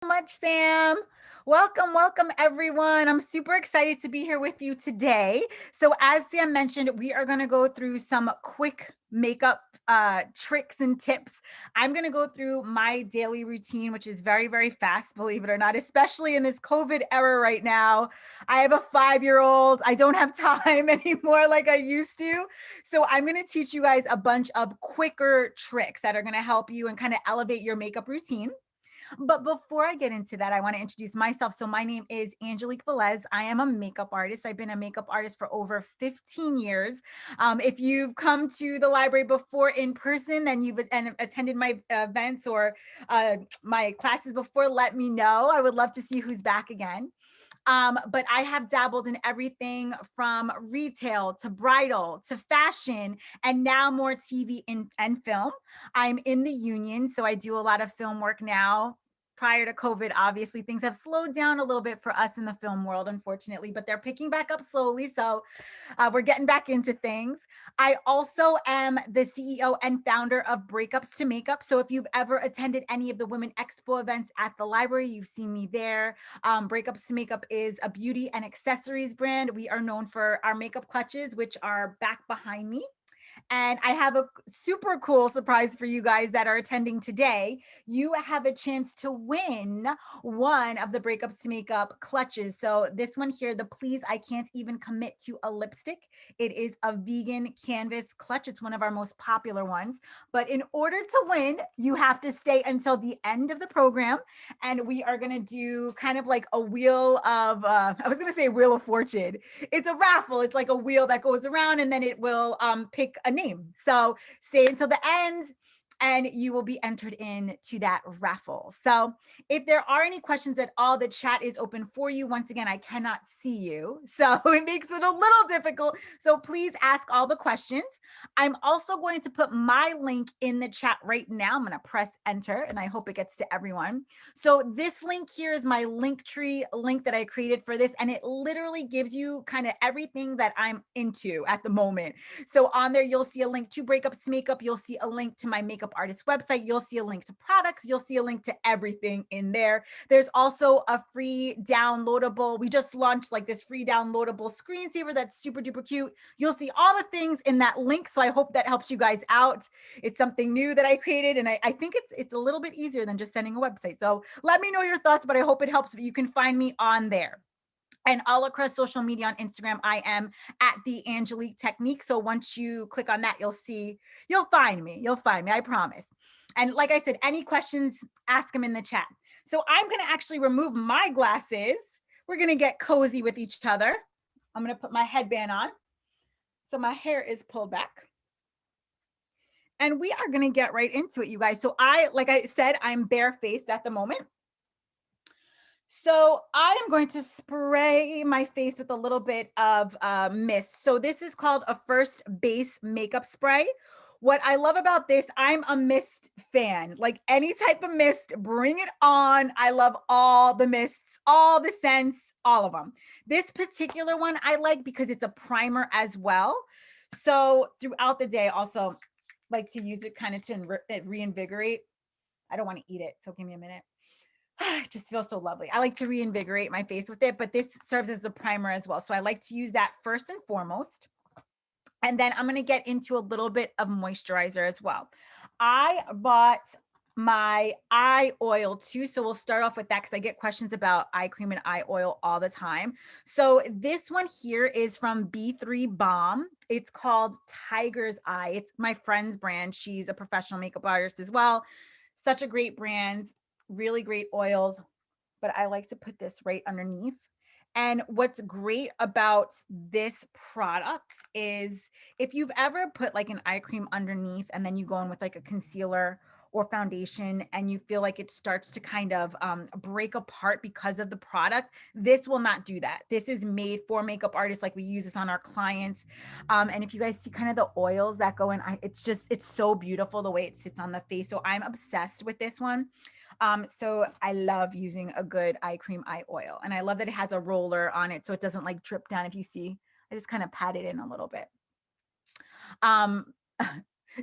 Much, Sam. Welcome, welcome, everyone. I'm super excited to be here with you today. So, as Sam mentioned, we are going to go through some quick makeup tricks and tips. I'm going to go through my daily routine, which is very, very fast, believe it or not, especially in this COVID era right now. I have a 5-year-old. I don't have time anymore like I used to. So, I'm going to teach you guys a bunch of quicker tricks that are going to help you and kind of elevate your makeup routine. But before I get into that, I want to introduce myself. So my name is Angelique Velez. I am a makeup artist. I've been a makeup artist for over 15 years. If you've come to the library before in person and you've attended my events or my classes before, let me know. I would love to see who's back again. But I have dabbled in everything from retail to bridal to fashion and now more TV and film. I'm in the union, so I do a lot of film work now. Prior to COVID, obviously, things have slowed down a little bit for us in the film world, unfortunately, but they're picking back up slowly. So we're getting back into things. I also am the CEO and founder of Breakups to Makeup. So if you've ever attended any of the Women Expo events at the library, you've seen me there. Breakups to Makeup is a beauty and accessories brand. We are known for our makeup clutches, which are back behind me. And I have a super cool surprise for you guys that are attending today. You have a chance to win one of the Breakups to Makeup clutches. So this one here, the Please I Can't Even Commit to a Lipstick. It is a vegan canvas clutch. It's one of our most popular ones. But in order to win, you have to stay until the end of the program. And we are going to do kind of like a wheel of, I was going to say wheel of fortune. It's a raffle. It's like a wheel that goes around and then it will pick a name. So stay until the end and you will be entered into that raffle. So if there are any questions at all, the chat is open for you. Once again, I cannot see you, so it makes it a little difficult. So please ask all the questions. I'm also going to put my link in the chat right now. I'm going to press enter and I hope it gets to everyone. So this link here is my Linktree link that I created for this, and it literally gives you kind of everything that I'm into at the moment. So on there, you'll see a link to Breakups to Makeup. You'll see a link to my makeup artist website. You'll see a link to products. You'll see a link to everything in there. There's also a free downloadable. We just launched like this free downloadable screensaver that's super duper cute. You'll see all the things in that link. So I hope that helps you guys out. It's something new that I created, and I think it's a little bit easier than just sending a website. So let me know your thoughts, but I hope it helps. But you can find me on there. And all across social media on Instagram, I am at the Angelique Technique. So once you click on that, you'll find me. You'll find me, I promise. And like I said, any questions, ask them in the chat. So I'm going to actually remove my glasses. We're going to get cozy with each other. I'm going to put my headband on. So my hair is pulled back. And we are going to get right into it, you guys. So like I said, I'm barefaced at the moment. So I am going to spray my face with a little bit of mist. So this is called a First Base makeup spray. What I love about this, I'm a mist fan. Like any type of mist, bring it on. I love all the mists, all the scents, all of them. This particular one I like because it's a primer as well. So throughout the day, also like to use it kind of to reinvigorate. I don't want to eat it, so give me a minute. It just feels so lovely. I like to reinvigorate my face with it, but this serves as a primer as well. So I like to use that first and foremost. And then I'm going to get into a little bit of moisturizer as well. I bought my eye oil too. So we'll start off with that because I get questions about eye cream and eye oil all the time. So this one here is from B3 Balm. It's called Tiger's Eye. It's my friend's brand. She's a professional makeup artist as well. Such a great brand, really great oils, but I like to put this right underneath. And what's great about this product is if you've ever put like an eye cream underneath and then you go in with like a concealer or foundation and you feel like it starts to kind of break apart because of the product, this will not do that. This is made for makeup artists. Like we use this on our clients. And if you guys see kind of the oils that go in, it's so beautiful the way it sits on the face. So I'm obsessed with this one. So I love using a good eye cream, eye oil. And I love that it has a roller on it so it doesn't like drip down. If you see, I just kind of pat it in a little bit. Um,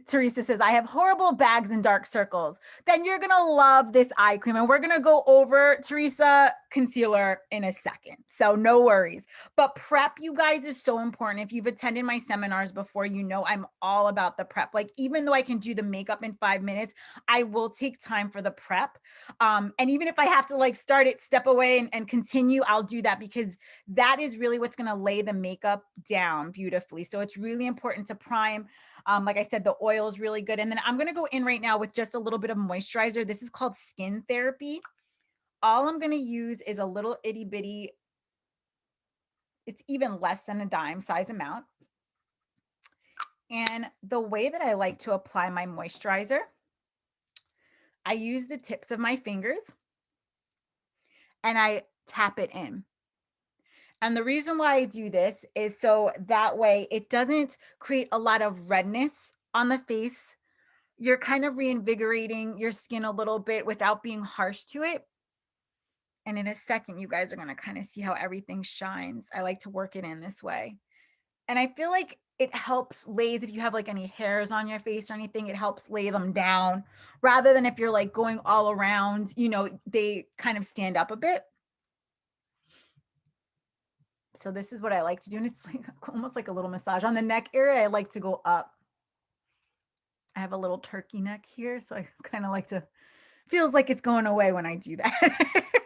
Teresa says, I have horrible bags and dark circles. Then you're going to love this eye cream. And we're going to go over, Teresa, concealer in a second. So no worries. But prep, you guys, is so important. If you've attended my seminars before, you know I'm all about the prep. Like, even though I can do the makeup in 5 minutes, I will take time for the prep. And even if I have to like start it, step away and continue, I'll do that, because that is really what's going to lay the makeup down beautifully. So it's really important to prime. Like I said, the oil is really good. And then I'm going to go in right now with just a little bit of moisturizer. This is called Skin Therapy. All I'm going to use is a little itty bitty, it's even less than a dime size amount. And the way that I like to apply my moisturizer, I use the tips of my fingers and I tap it in. And the reason why I do this is so that way it doesn't create a lot of redness on the face. You're kind of reinvigorating your skin a little bit without being harsh to it. And in a second, you guys are going to kind of see how everything shines. I like to work it in this way. And I feel like it helps lays, if you have like any hairs on your face or anything, it helps lay them down, rather than if you're like going all around, you know, they kind of stand up a bit. So this is what I like to do. And it's like almost like a little massage on the neck area. I like to go up. I have a little turkey neck here. So I kind of like to, feels like it's going away when I do that.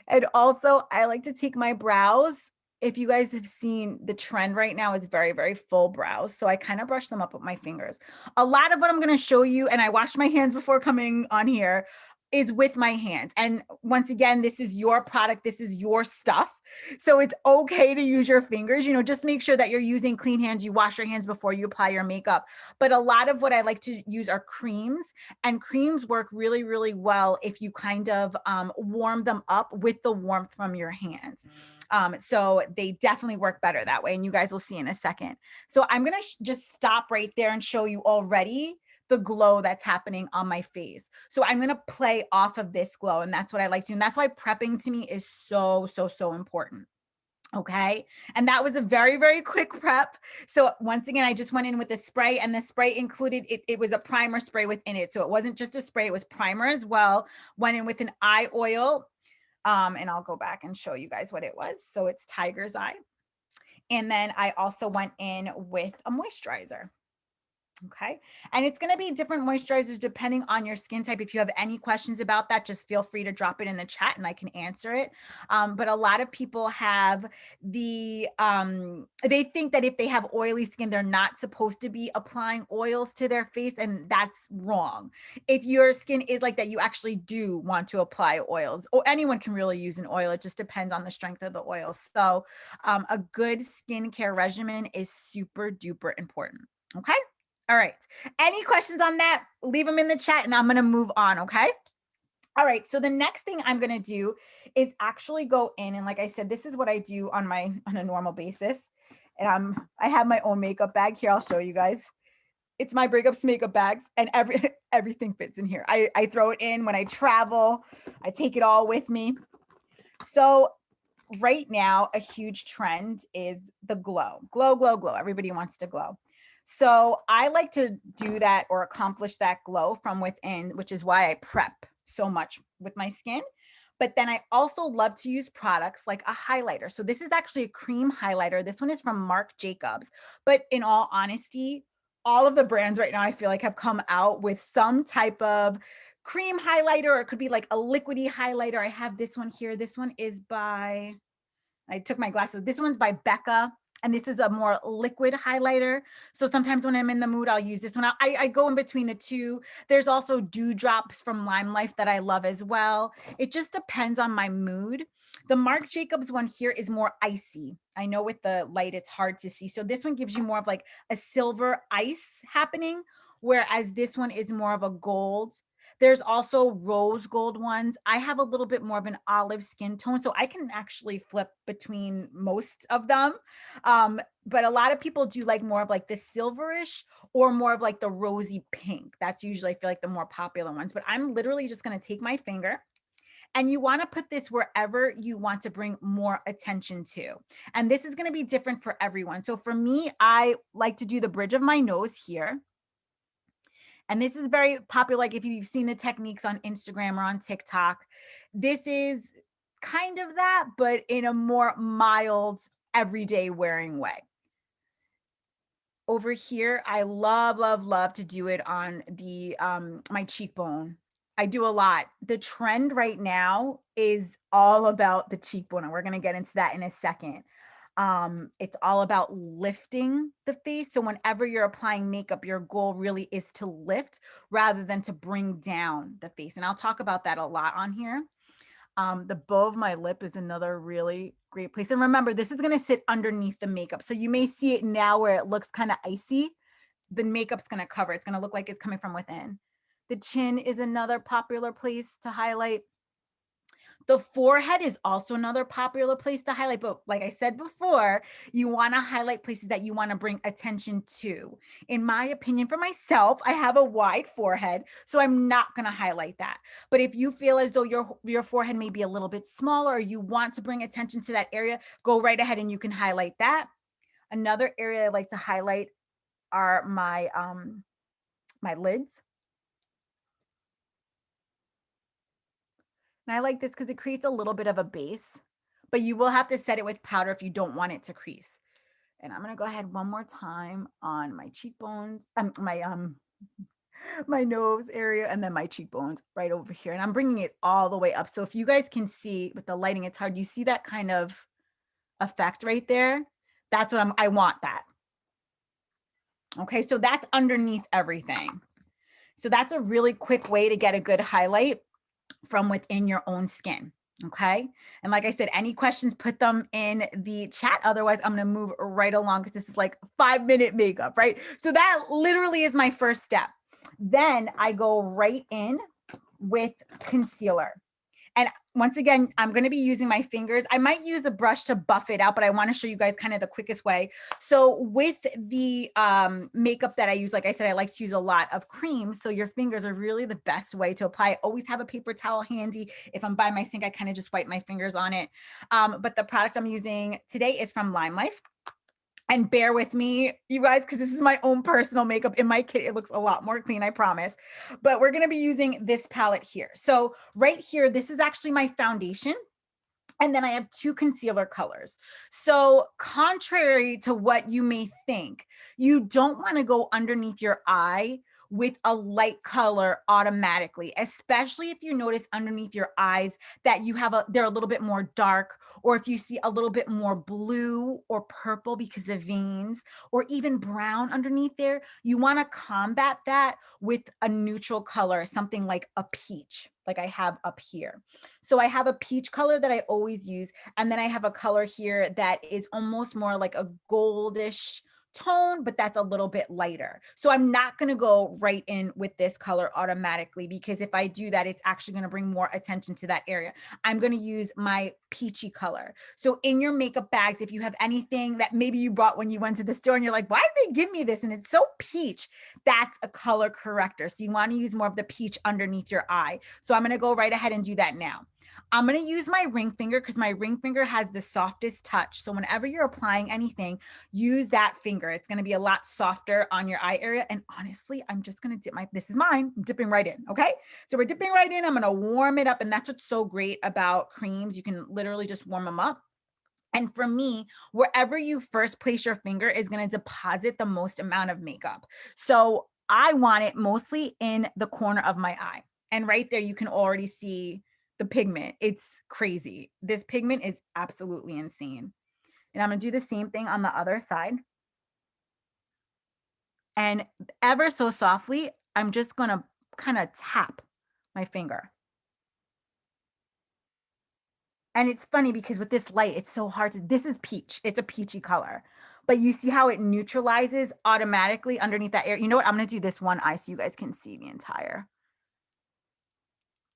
And also I like to take my brows. If you guys have seen, the trend right now is very, very full brows. So I kind of brush them up with my fingers. A lot of what I'm going to show you, and I washed my hands before coming on here, is with my hands. And once again, this is your product. This is your stuff. So it's okay to use your fingers, you know, just make sure that you're using clean hands. You wash your hands before you apply your makeup. But a lot of what I like to use are creams, and creams work really, really well if you kind of warm them up with the warmth from your hands. So they definitely work better that way. And you guys will see in a second. So I'm going to just stop right there and show you already the glow that's happening on my face. So I'm going to play off of this glow, and that's what I like to do. And that's why prepping to me is so, so, so important. Okay. And that was a very, very quick prep. So once again, I just went in with the spray, and the spray included, it was a primer spray within it. So it wasn't just a spray, it was primer as well. Went in with an eye oil. And I'll go back and show you guys what it was. So it's Tiger's Eye. And then I also went in with a moisturizer. Okay. And it's going to be different moisturizers depending on your skin type. If you have any questions about that, just feel free to drop it in the chat and I can answer it. But a lot of people have they think that if they have oily skin, they're not supposed to be applying oils to their face. And that's wrong. If your skin is like that, you actually do want to apply oils, or anyone can really use an oil. It just depends on the strength of the oil. So a good skincare regimen is super duper important. Okay. All right. Any questions on that? Leave them in the chat and I'm going to move on. Okay. All right. So the next thing I'm going to do is actually go in. And like I said, this is what I do on a normal basis. And I have my own makeup bag here. I'll show you guys. It's my breakups makeup bags, and everything fits in here. I throw it in when I travel. I take it all with me. So right now, a huge trend is the glow. Glow, glow, glow. Everybody wants to glow. So I like to do that or accomplish that glow from within, which is why I prep so much with my skin. But then I also love to use products like a highlighter. So this is actually a cream highlighter. This one is from Marc Jacobs. But in all honesty, all of the brands right now, I feel like, have come out with some type of cream highlighter, or it could be like a liquidy highlighter. I have this one here. This one is by, I took my glasses. This one's by Becca. And this is a more liquid highlighter. So sometimes when I'm in the mood, I'll use this one. I go in between the two. There's also Dewdrops from Lime Life that I love as well. It just depends on my mood. The Marc Jacobs one here is more icy. I know with the light, it's hard to see. So this one gives you more of like a silver ice happening, whereas this one is more of a gold. There's also rose gold ones. I have a little bit more of an olive skin tone, so I can actually flip between most of them. But a lot of people do like more of like the silverish or more of like the rosy pink. That's usually, I feel like, the more popular ones. But I'm literally just going to take my finger And you want to put this wherever you want to bring more attention to. And this is going to be different for everyone. So for me, I like to do the bridge of my nose here. And this is very popular. Like if you've seen the techniques on Instagram or on TikTok, this is kind of that, but in a more mild, everyday wearing way. Over here, I love, love, love to do it on the my cheekbone. I do a lot. The trend right now is all about the cheekbone, and we're going to get into that in a second. It's all about lifting the face. So whenever you're applying makeup, your goal really is to lift rather than to bring down the face. And I'll talk about that a lot on here. The bow of my lip is another really great place. And remember, this is going to sit underneath the makeup. So you may see it now where it looks kind of icy. The makeup's going to cover. It's going to look like it's coming from within. The chin is another popular place to highlight. The forehead is also another popular place to highlight, but like I said before, you want to highlight places that you want to bring attention to. In my opinion, for myself, I have a wide forehead, so I'm not going to highlight that. But if you feel as though your forehead may be a little bit smaller or you want to bring attention to that area, go right ahead and you can highlight that. Another area I like to highlight are my my lids. And I like this because it creates a little bit of a base, but you will have to set it with powder if you don't want it to crease. And I'm going to go ahead one more time on my cheekbones, my nose area, and then my cheekbones right over here. And I'm bringing it all the way up. So if you guys can see with the lighting, it's hard. You see that kind of effect right there? That's what I want that. Okay, so that's underneath everything. So that's a really quick way to get a good highlight from within your own skin. Okay. And like I said, any questions, put them in the chat. Otherwise, I'm going to move right along because this is like 5-minute makeup, right? So that literally is my first step. Then I go right in with concealer. And once again, I'm going to be using my fingers. I might use a brush to buff it out, but I want to show you guys kind of the quickest way. So with the makeup that I use, like I said, I like to use a lot of cream. So your fingers are really the best way to apply. I always have a paper towel handy. If I'm by my sink, I kind of just wipe my fingers on it. But the product I'm using today is from Lime Life. And bear with me, you guys, because this is my own personal makeup. In my kit, it looks a lot more clean, I promise. But we're going to be using this palette here. So right here, this is actually my foundation. And then I have 2 concealer colors. So contrary to what you may think, you don't want to go underneath your eye with a light color automatically, especially if you notice underneath your eyes that they're a little bit more dark, or if you see a little bit more blue or purple because of veins, or even brown underneath there. You want to combat that with a neutral color, something like a peach, like I have up here. So I have a peach color that I always use. And then I have a color here that is almost more like a goldish tone, but that's a little bit lighter. So I'm not going to go right in with this color automatically, because if I do that, it's actually going to bring more attention to that area. I'm going to use my peachy color. So in your makeup bags, if you have anything that maybe you bought when you went to the store and you're like, why did they give me this? And it's so peach, that's a color corrector. So you want to use more of the peach underneath your eye. So I'm going to go right ahead and do that now. I'm going to use my ring finger because my ring finger has the softest touch. So whenever you're applying anything, use that finger. It's going to be a lot softer on your eye area. And honestly, I'm just going to dip this is mine, I'm dipping right in. Okay. So we're dipping right in. I'm going to warm it up. And that's what's so great about creams. You can literally just warm them up. And for me, wherever you first place your finger is going to deposit the most amount of makeup. So I want it mostly in the corner of my eye. And right there, you can already see the pigment. It's crazy. This pigment is absolutely insane. And I'm going to do the same thing on the other side. And ever so softly, I'm just going to kind of tap my finger. And it's funny because with this light, it's so hard this is peach. It's a peachy color. But you see how it neutralizes automatically underneath that area. You know what? I'm going to do this one eye so you guys can see the entire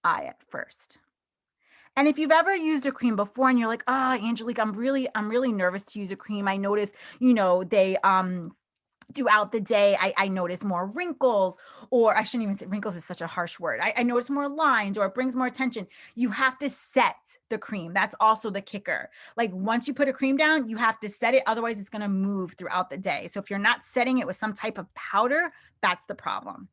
eye at first. And if you've ever used a cream before and you're like, oh, Angelique, I'm really nervous to use a cream. I notice, they throughout the day, I notice more wrinkles, or I shouldn't even say wrinkles is such a harsh word. I notice more lines, or it brings more attention. You have to set the cream. That's also the kicker. Like once you put a cream down, you have to set it. Otherwise it's going to move throughout the day. So if you're not setting it with some type of powder, that's the problem.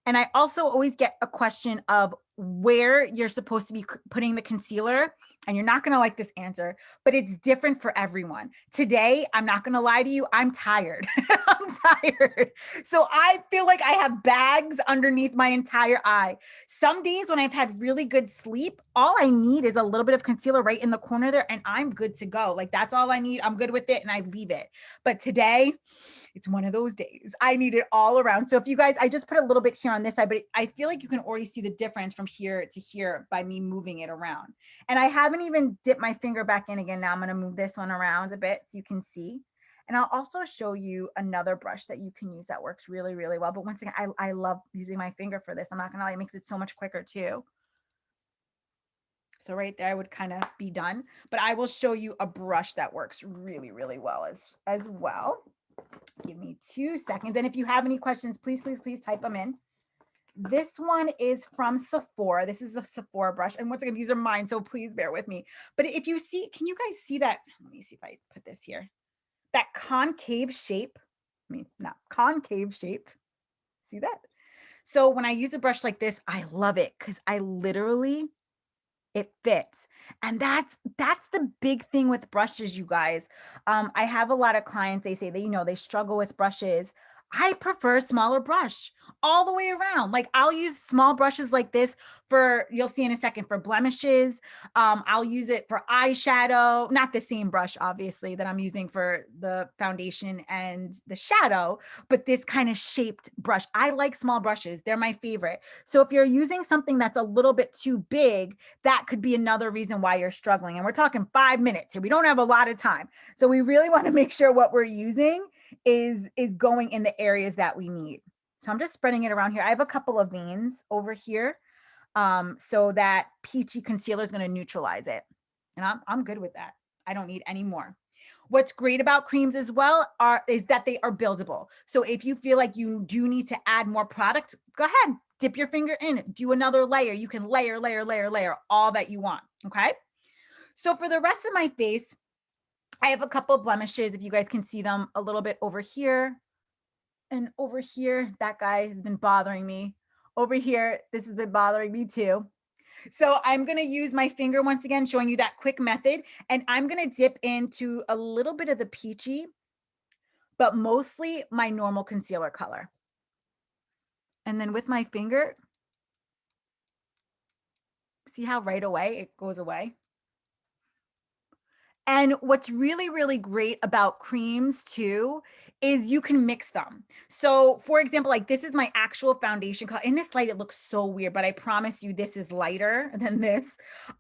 And I also always get a question of where you're supposed to be putting the concealer. And you're not going to like this answer, but it's different for everyone. Today, I'm not going to lie to you, I'm tired. I'm tired. So I feel like I have bags underneath my entire eye. Some days when I've had really good sleep, all I need is a little bit of concealer right in the corner there, and I'm good to go. Like that's all I need. I'm good with it, and I leave it. But today, it's one of those days. I need it all around. So if you guys, I just put a little bit here on this side, but I feel like you can already see the difference from here to here by me moving it around. And I haven't even dipped my finger back in again. Now I'm going to move this one around a bit so you can see. And I'll also show you another brush that you can use that works really, really well. But once again, I love using my finger for this. I'm not going to lie, it makes it so much quicker too. So right there, I would kind of be done. But I will show you a brush that works really, really well as well. Give me 2 seconds. And if you have any questions, please, please, please type them in. This one is from Sephora. This is a Sephora brush. And once again, these are mine, so please bear with me. But if you see, can you guys see that? Let me see if I put this here. That concave shape. I mean, not concave shape. See that? So when I use a brush like this, I love it because I literally, it fits. And that's the big thing with brushes, you guys. I have a lot of clients, they say they struggle with brushes. I prefer a smaller brush all the way around. Like I'll use small brushes like this for, you'll see in a second, for blemishes. I'll use it for eyeshadow, not the same brush, obviously, that I'm using for the foundation and the shadow, but this kind of shaped brush. I like small brushes. They're my favorite. So if you're using something that's a little bit too big, that could be another reason why you're struggling. And we're talking 5 minutes here. We don't have a lot of time. So we really want to make sure what we're using is going in the areas that we need. So I'm just spreading it around here. I have a couple of veins over here. So that peachy concealer is going to neutralize it. And I'm good with that. I don't need any more. What's great about creams as well is that they are buildable. So if you feel like you do need to add more product, go ahead, dip your finger in, do another layer. You can layer, all that you want. Okay. So for the rest of my face, I have a couple of blemishes. If you guys can see them a little bit over here and over here, that guy has been bothering me. Over here, this has been bothering me too. So I'm going to use my finger once again, showing you that quick method. And I'm going to dip into a little bit of the peachy, but mostly my normal concealer color. And then with my finger, see how right away it goes away? And what's really, really great about creams too is you can mix them. So for example, like this is my actual foundation color. In this light, it looks so weird, but I promise you this is lighter than this.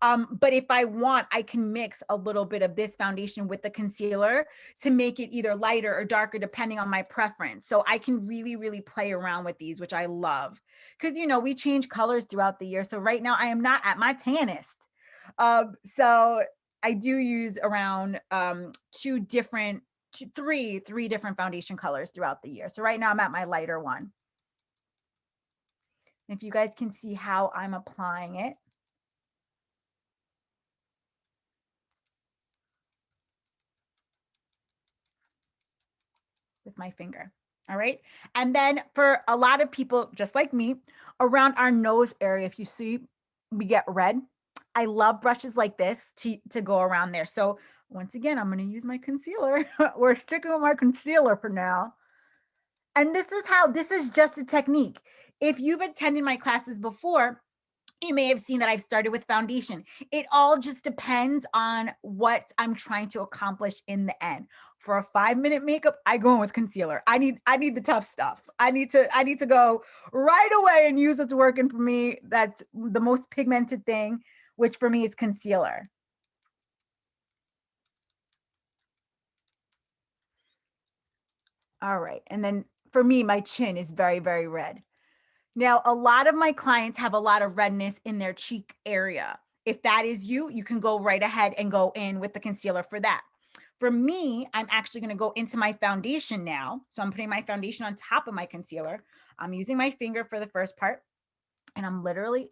But if I want, I can mix a little bit of this foundation with the concealer to make it either lighter or darker, depending on my preference. So I can really, really play around with these, which I love. Because, we change colors throughout the year. So right now I am not at my tannest. So I do use around three different foundation colors throughout the year. So right now I'm at my lighter one. If you guys can see how I'm applying it. With my finger. All right. And then for a lot of people, just like me, around our nose area, if you see, we get red. I love brushes like this to go around there. So once again, I'm going to use my concealer. We're sticking with my concealer for now. And this is just a technique. If you've attended my classes before, you may have seen that I've started with foundation. It all just depends on what I'm trying to accomplish in the end. For a 5-minute makeup, I go in with concealer. I need the tough stuff. I need to go right away and use what's working for me. That's the most pigmented thing, which for me is concealer. All right. And then for me, my chin is very, very red. Now, a lot of my clients have a lot of redness in their cheek area. If that is you, you can go right ahead and go in with the concealer for that. For me, I'm actually going to go into my foundation now. So I'm putting my foundation on top of my concealer. I'm using my finger for the first part, and I'm literally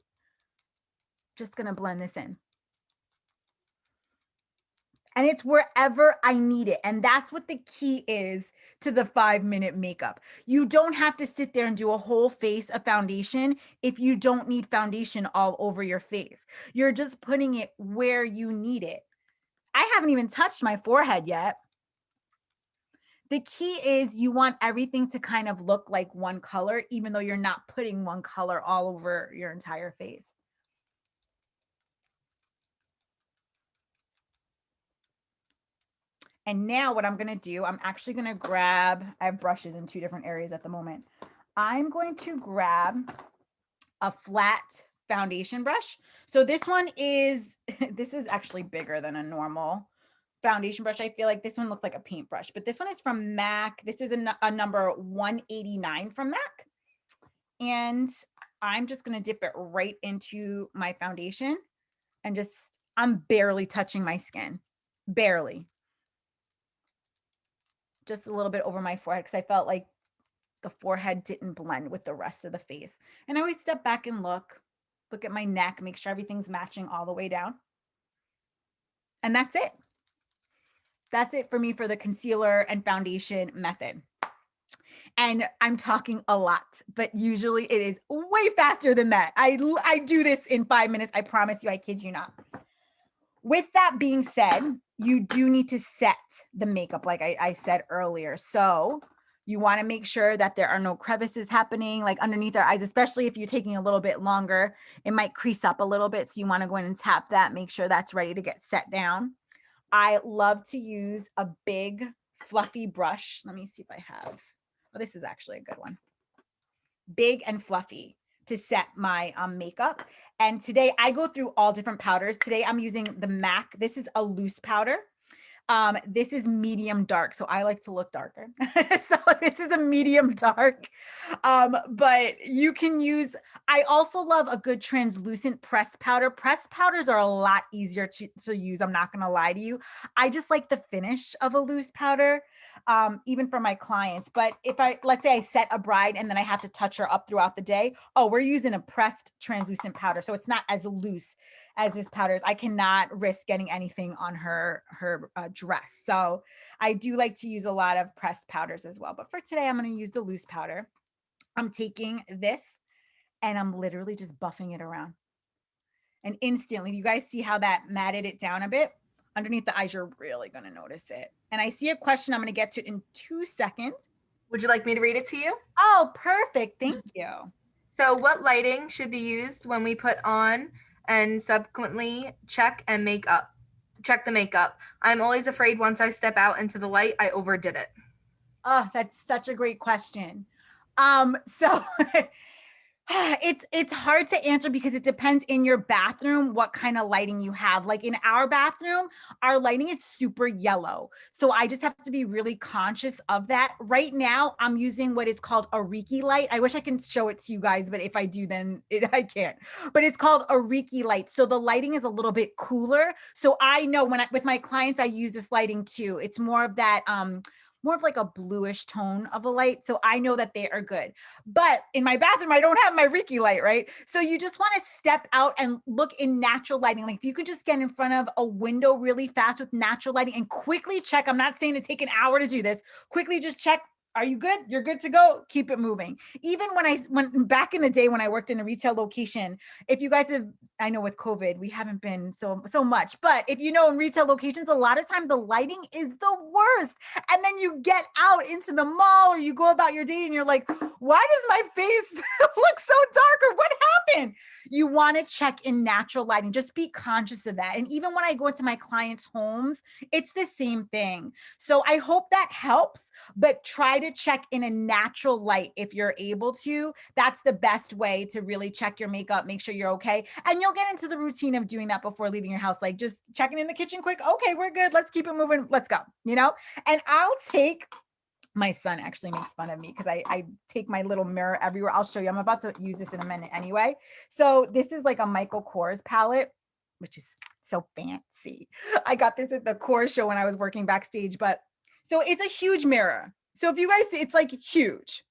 just going to blend this in. And it's wherever I need it. And that's what the key is to the 5-minute makeup. You don't have to sit there and do a whole face of foundation if you don't need foundation all over your face. You're just putting it where you need it. I haven't even touched my forehead yet. The key is you want everything to kind of look like one color, even though you're not putting one color all over your entire face. And now what I'm going to do, I'm actually going to grab, I have brushes in 2 different areas at the moment. I'm going to grab a flat foundation brush. So this one is, this is actually bigger than a normal foundation brush. I feel like this one looks like a paintbrush, but this one is from MAC. This is a number 189 from MAC. And I'm just going to dip it right into my foundation and just, I'm barely touching my skin, barely. Just a little bit over my forehead because I felt like the forehead didn't blend with the rest of the face. And I always step back and look at my neck, make sure everything's matching all the way down. And that's it. That's it for me for the concealer and foundation method. And I'm talking a lot, but usually it is way faster than that. I do this in 5 minutes. I promise you, I kid you not. With that being said, you do need to set the makeup like I said earlier. So you want to make sure that there are no crevices happening like underneath our eyes, especially if you're taking a little bit longer, it might crease up a little bit. So you want to go in and tap that, make sure that's ready to get set down. I love to use a big fluffy brush. Let me see if I have, oh, this is actually a good one. Big and fluffy to set my makeup. And today I go through all different powders. Today I'm using the MAC. This is a loose powder. This is medium dark. So I like to look darker. So this is a medium dark. But you can use, I also love a good translucent pressed powder. Pressed powders are a lot easier to use. I'm not going to lie to you. I just like the finish of a loose powder. Even for my clients. But if let's say I set a bride and then I have to touch her up throughout the day, oh, we're using a pressed translucent powder. So it's not as loose as this powder is. I cannot risk getting anything on her dress. So I do like to use a lot of pressed powders as well. But for today, I'm going to use the loose powder. I'm taking this and I'm literally just buffing it around. And instantly, you guys see how that matted it down a bit? Underneath the eyes, you're really going to notice it. And I see a question I'm going to get to in 2 seconds. Would you like me to read it to you? Oh, perfect. Thank you. So what lighting should be used when we put on and subsequently check the makeup? I'm always afraid once I step out into the light, I overdid it. Oh, that's such a great question. So it's hard to answer because it depends in your bathroom what kind of lighting you have. Like in our bathroom, our lighting is super yellow. So I just have to be really conscious of that. Right now, I'm using what is called a Reiki light. I wish I can show it to you guys, but if I do, then I can't. But it's called a Reiki light. So the lighting is a little bit cooler. So I know with my clients, I use this lighting too. It's more of that, more of like a bluish tone of a light. So I know that they are good. But in my bathroom, I don't have my Reiki light, right? So you just want to step out and look in natural lighting. Like if you could just get in front of a window really fast with natural lighting and quickly check, I'm not saying to take an hour to do this, quickly just check, are you good? You're good to go. Keep it moving. Even when back in the day when I worked in a retail location, if you guys have, I know with COVID, we haven't been so much, but if you know in retail locations, a lot of time the lighting is the worst. And then you get out into the mall or you go about your day and you're like, why does my face look so dark or what happened? You want to check in natural lighting. Just be conscious of that. And even when I go into my clients' homes, it's the same thing. So I hope that helps, but try to check in a natural light if you're able to. That's the best way to really check your makeup, make sure you're okay. And you'll get into the routine of doing that before leaving your house, like just checking in the kitchen quick. Okay, we're good. Let's keep it moving. Let's go, And I'll take, my son actually makes fun of me because I take my little mirror everywhere. I'll show you. I'm about to use this in a minute anyway. So this is like a Michael Kors palette, which is So fancy. I got this at the core show when I was working backstage, but so it's a huge mirror. So if you guys see, it's like huge.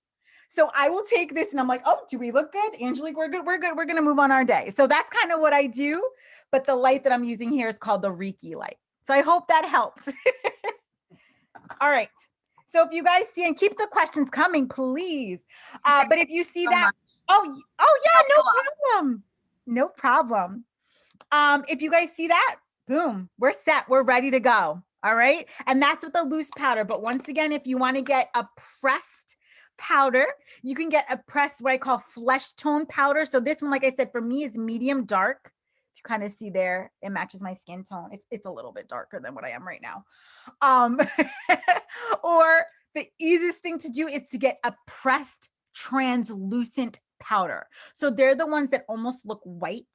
So I will take this and I'm like, oh, do we look good? Angelique, we're good. We're good. We're going to move on our day. So that's kind of what I do. But the light that I'm using here is called the Reiki light. So I hope that helps. All right. So if you guys see, and keep the questions coming, please. But if you see So that, much. yeah, no Helpful. problem. No problem. If you guys see that, boom, we're set. We're ready to go. All right. And that's with a loose powder. But once again, if you want to get a pressed powder, you can get a pressed, what I call flesh tone powder. So this one, like I said, for me is medium dark. If you kind of see there, it matches my skin tone. It's a little bit darker than what I am right now. Or the easiest thing to do is to get a pressed translucent powder. So they're the ones that almost look white,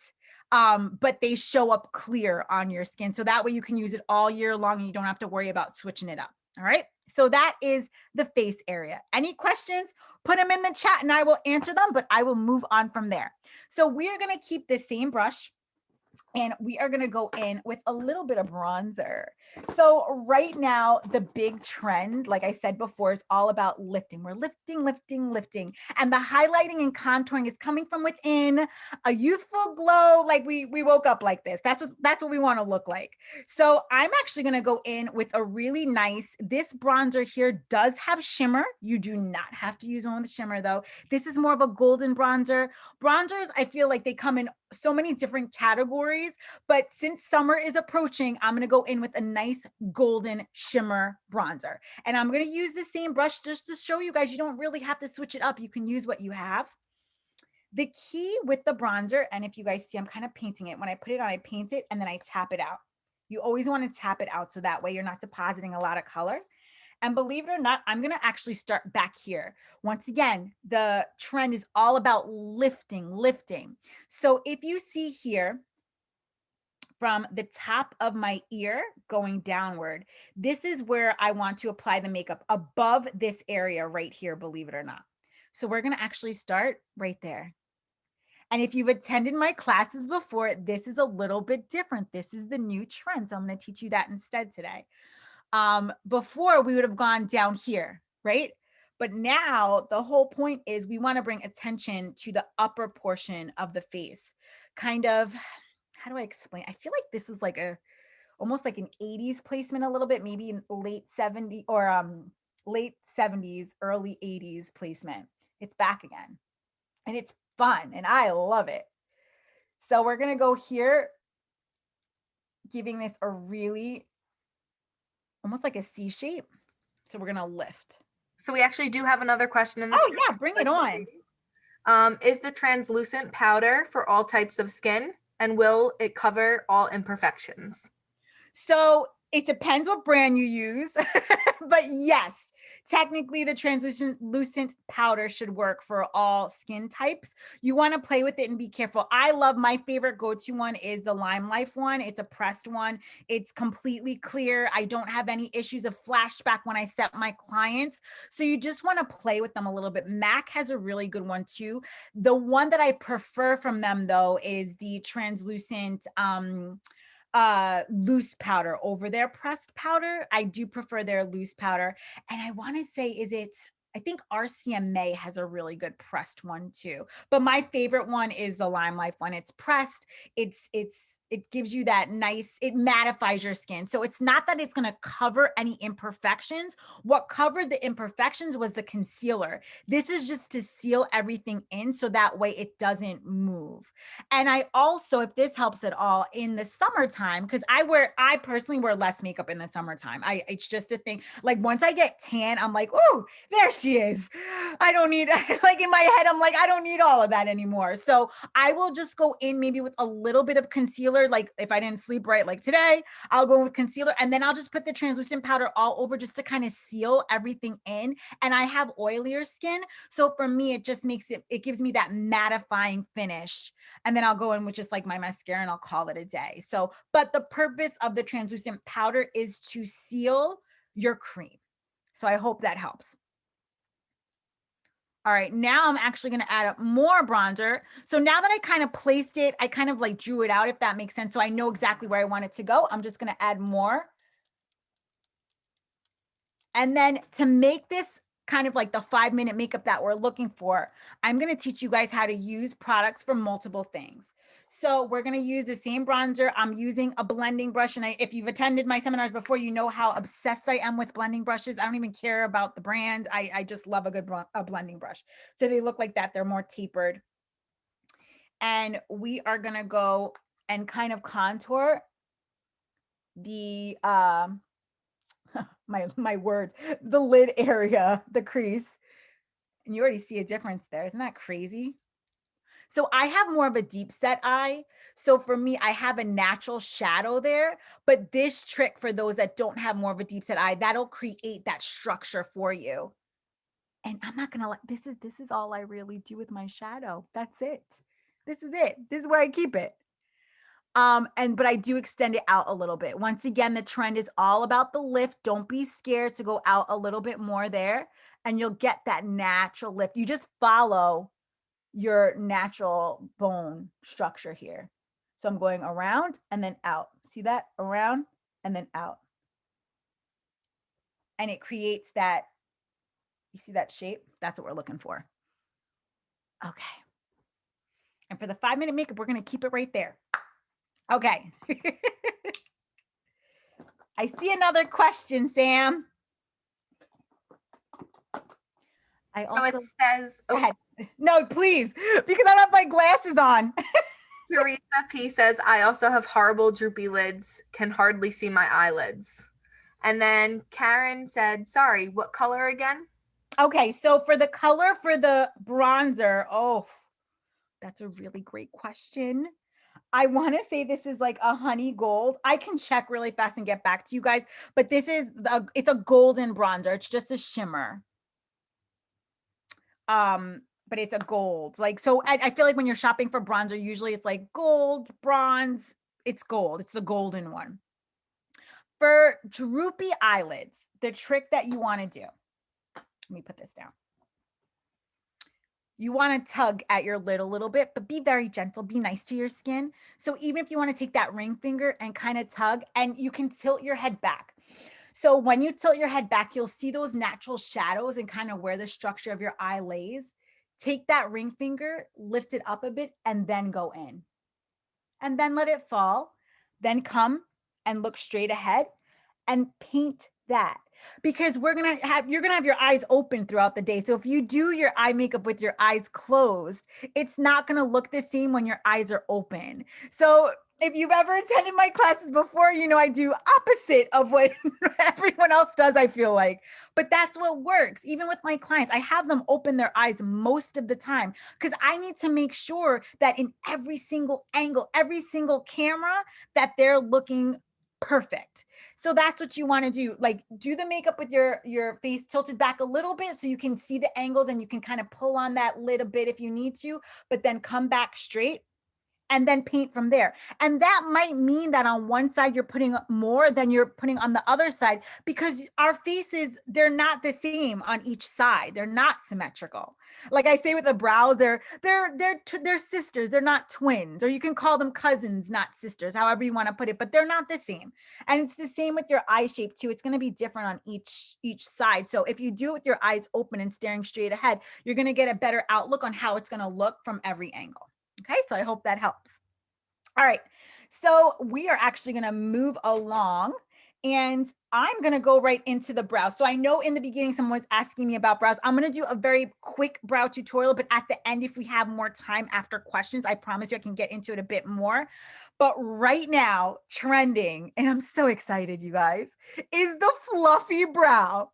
but they show up clear on your skin. So that way you can use it all year long and you don't have to worry about switching it up. All right. So that is the face area. Any questions? Put them in the chat and I will answer them, but I will move on from there. So we are going to keep the same brush. And we are going to go in with a little bit of bronzer. So right now, the big trend, like I said before, is all about lifting. We're lifting, lifting, lifting. And the highlighting and contouring is coming from within, a youthful glow. Like we woke up like this. That's what we want to look like. So I'm actually going to go in with a really nice, this bronzer here does have shimmer. You do not have to use one with shimmer though. This is more of a golden bronzer. Bronzers, I feel like they come in so many different categories, but since summer is approaching, I'm going to go in with a nice golden shimmer bronzer. And I'm going to use the same brush just to show you guys, you don't really have to switch it up. You can use what you have. The key with the bronzer, and if you guys see, I'm kind of painting it. When I put it on, I paint it and then I tap it out. You always want to tap it out so that way you're not depositing a lot of color. And believe it or not, I'm going to actually start back here. Once again, the trend is all about lifting, lifting. So if you see here, from the top of my ear going downward, this is where I want to apply the makeup above this area right here, believe it or not. So we're going to actually start right there. And if you've attended my classes before, this is a little bit different. This is the new trend. So I'm going to teach you that instead today. Before we would have gone down here, right? But now the whole point is we want to bring attention to the upper portion of the face. Kind of, how do I explain? I feel like this was like almost like an 80s placement a little bit, maybe in late 70s or late 70s, early 80s placement. It's back again. And it's fun and I love it. So we're going to go here, giving this a really almost like a C shape. So we're going to lift. So we actually do have another question in the Oh chat. yeah, bring it on. Is the translucent powder for all types of skin, and will it cover all imperfections? So it depends what brand you use, but yes, technically the translucent powder should work for all skin types. You want to play with it and be careful. I love, my favorite go-to one is the Lime Life one. It's a pressed one. It's completely clear. I don't have any issues of flashback when I set my clients. So you just want to play with them a little bit. MAC has a really good one too. The one that I prefer from them though is the translucent loose powder over their pressed powder. I do prefer their loose powder. And I want to say, I think RCMA has a really good pressed one too. But my favorite one is the Lime Life one. It's pressed. It gives you that nice, it mattifies your skin. So it's not that it's going to cover any imperfections. What covered the imperfections was the concealer. This is just to seal everything in so that way it doesn't move. And I also, if this helps at all, in the summertime, because I personally wear less makeup in the summertime. It's just a thing. Like once I get tan, I'm like, oh, there she is. I don't need, like in my head, I'm like, I don't need all of that anymore. So I will just go in maybe with a little bit of concealer. Like if I didn't sleep right, like today, I'll go with concealer and then I'll just put the translucent powder all over just to kind of seal everything in. And I have oilier skin. So for me, it just makes it gives me that mattifying finish. And then I'll go in with just like my mascara and I'll call it a day. So, but the purpose of the translucent powder is to seal your cream. So I hope that helps. All right, now I'm actually going to add up more bronzer. So now that I kind of placed it, I kind of like drew it out, if that makes sense. So I know exactly where I want it to go. I'm just going to add more. And then to make this kind of like the 5-minute makeup that we're looking for, I'm going to teach you guys how to use products for multiple things. So we're going to use the same bronzer. I'm using a blending brush. And if you've attended my seminars before, you know how obsessed I am with blending brushes. I don't even care about the brand. I just love a good blending brush. So they look like that. They're more tapered. And we are going to go and kind of contour the, my words, the lid area, the crease. And you already see a difference there. Isn't that crazy? So I have more of a deep set eye. So for me, I have a natural shadow there, but this trick for those that don't have more of a deep set eye, that'll create that structure for you. And I'm not gonna this is all I really do with my shadow. That's it. This is it. This is where I keep it. But I do extend it out a little bit. Once again, the trend is all about the lift. Don't be scared to go out a little bit more there, and you'll get that natural lift. You just follow your natural bone structure here. So I'm going around and then out. See that? Around and then out. And it creates that, you see that shape? That's what we're looking for. Okay. And for the 5-minute makeup, we're going to keep it right there. Okay. I see another question, Sam. So it says, go ahead. No, please, because I don't have my glasses on. Teresa P says, I also have horrible droopy lids, can hardly see my eyelids. And then Karen said, sorry, what color again? Okay, so for the color for the bronzer, oh, that's a really great question. I want to say this is like a honey gold. I can check really fast and get back to you guys, but this is it's a golden bronzer. It's just a shimmer. But it's a gold. Like, so I feel like when you're shopping for bronzer, usually it's like gold, bronze. It's gold. It's the golden one. For droopy eyelids, the trick that you want to do, let me put this down. You want to tug at your lid a little bit, but be very gentle. Be nice to your skin. So even if you want to take that ring finger and kind of tug, and you can tilt your head back. So when you tilt your head back, you'll see those natural shadows and kind of where the structure of your eye lays. Take that ring finger, lift it up a bit, and then go in. And then let it fall. Then come and look straight ahead and paint that, because you're gonna have your eyes open throughout the day. So if you do your eye makeup with your eyes closed, it's not gonna look the same when your eyes are open. So if you've ever attended my classes before, you know I do opposite of what everyone else does, I feel like. But that's what works. Even with my clients, I have them open their eyes most of the time because I need to make sure that in every single angle, every single camera, that they're looking perfect. So that's what you want to do. Like, do the makeup with your face tilted back a little bit so you can see the angles and you can kind of pull on that lid a bit if you need to, but then come back straight and then paint from there. And that might mean that on one side you're putting more than you're putting on the other side, because our faces, they're not the same on each side. They're not symmetrical. Like I say with the brows, they're sisters. They're not twins, or you can call them cousins, not sisters, however you want to put it, but they're not the same. And it's the same with your eye shape too. It's going to be different on each side. So if you do it with your eyes open and staring straight ahead, you're going to get a better outlook on how it's going to look from every angle. Okay, so I hope that helps. All right, so we are actually going to move along, and I'm going to go right into the brows. So I know in the beginning someone was asking me about brows. I'm going to do a very quick brow tutorial, but at the end, if we have more time after questions, I promise you I can get into it a bit more. But right now, trending, and I'm so excited, you guys, is the fluffy brow.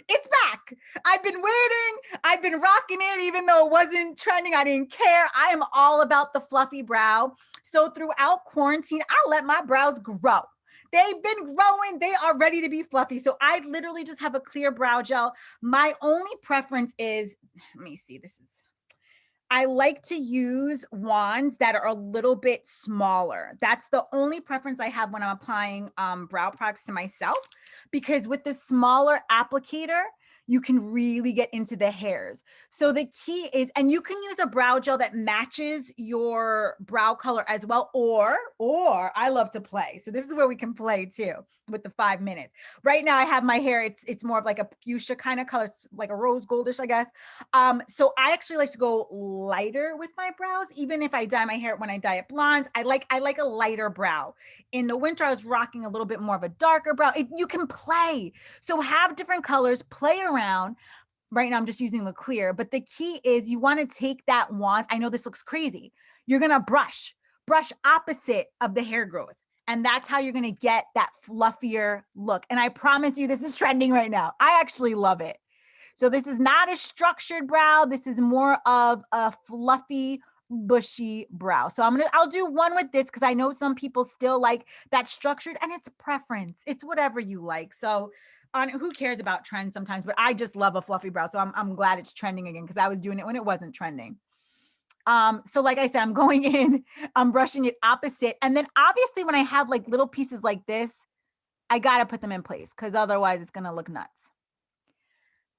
It's back. I've been waiting. I've been rocking it, even though it wasn't trending. I didn't care. I am all about the fluffy brow. So throughout quarantine, I let my brows grow. They've been growing. They are ready to be fluffy. So I literally just have a clear brow gel. My only preference is, let me see, I like to use wands that are a little bit smaller. That's the only preference I have when I'm applying brow products to myself, because with the smaller applicator, you can really get into the hairs. So the key is, and you can use a brow gel that matches your brow color as well, or I love to play. So this is where we can play too with the 5 minutes. Right now I have my hair, it's more of like a fuchsia kind of color, like a rose goldish, I guess. So I actually like to go lighter with my brows, even if I dye my hair. When I dye it blonde, I like a lighter brow. In the winter, I was rocking a little bit more of a darker brow. You can play. So have different colors, play around. Right now I'm just using the clear, but the key is you want to take that wand. I know this looks crazy. You're going to brush opposite of the hair growth. And that's how you're going to get that fluffier look. And I promise you, this is trending right now. I actually love it. So this is not a structured brow. This is more of a fluffy, bushy brow. So I'll do one with this because I know some people still like that structured, and it's preference. It's whatever you like. So who cares about trends sometimes, but I just love a fluffy brow. So I'm glad it's trending again because I was doing it when it wasn't trending. So like I said, I'm going in, I'm brushing it opposite. And then obviously when I have like little pieces like this, I got to put them in place because otherwise it's going to look nuts.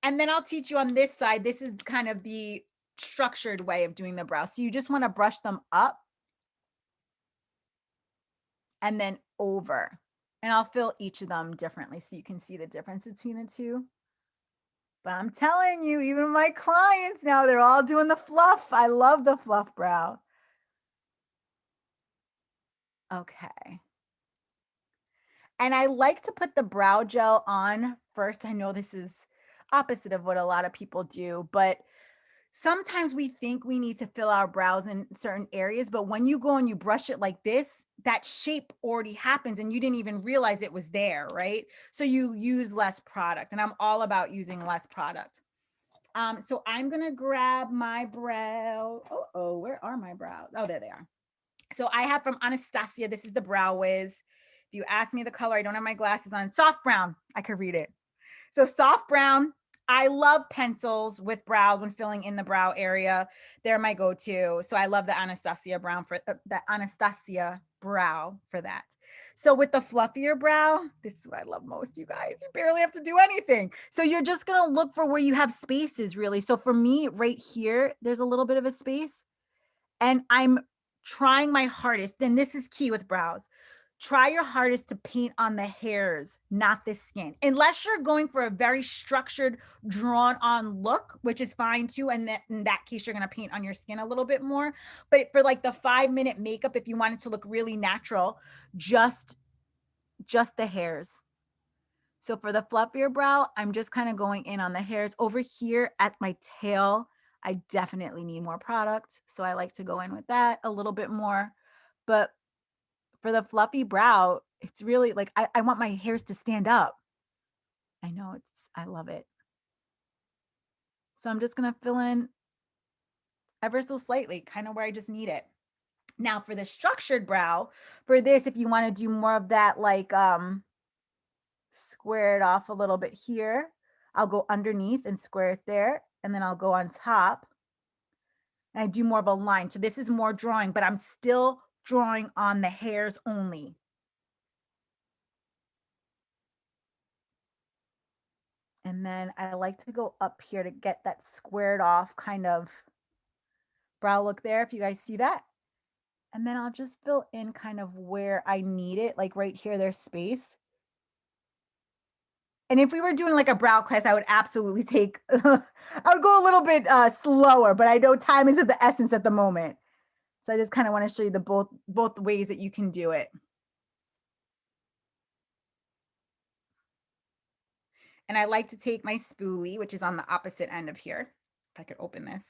And then I'll teach you on this side. This is kind of the structured way of doing the brow. So you just want to brush them up and then over. And I'll fill each of them differently so you can see the difference between the two. But I'm telling you, even my clients now, they're all doing the fluff. I love the fluff brow. Okay. And I like to put the brow gel on first. I know this is opposite of what a lot of people do, but sometimes we think we need to fill our brows in certain areas, but when you go and you brush it like this, that shape already happens and you didn't even realize it was there, right? So you use less product, and I'm all about using less product. So I'm gonna grab my brow. Oh, where are my brows? Oh, there they are. So I have from Anastasia, this is the Brow Wiz. If you ask me the color, I don't have my glasses on. Soft brown, I could read it. So soft brown. I love pencils with brows when filling in the brow area. They're my go-to. So I love the Anastasia brown for the Anastasia brow for that. So with the fluffier brow, this is what I love most, you guys. You barely have to do anything. So you're just going to look for where you have spaces, really. So for me, right here, there's a little bit of a space. And I'm trying my hardest. Then this is key with brows. Try your hardest to paint on the hairs, not the skin. Unless you're going for a very structured, drawn on look, which is fine too. And in that case, you're going to paint on your skin a little bit more. But for like the 5-minute makeup, if you want it to look really natural, just the hairs. So for the fluffier brow, I'm just kind of going in on the hairs. Over here at my tail, I definitely need more product. So I like to go in with that a little bit more. But for the fluffy brow, it's really like, I want my hairs to stand up. I know I love it. So I'm just going to fill in ever so slightly, kind of where I just need it. Now for the structured brow, for this, if you want to do more of that, like square it off a little bit here, I'll go underneath and square it there. And then I'll go on top and I do more of a line. So this is more drawing, but I'm still drawing on the hairs only. And then I like to go up here to get that squared off kind of brow look there, if you guys see that. And then I'll just fill in kind of where I need it. Like right here, there's space. And if we were doing like a brow class, I would absolutely take, I would go a little bit slower, but I know time is of the essence at the moment. So I just kind of want to show you the both ways that you can do it. And I like to take my spoolie, which is on the opposite end of here. If I could open this.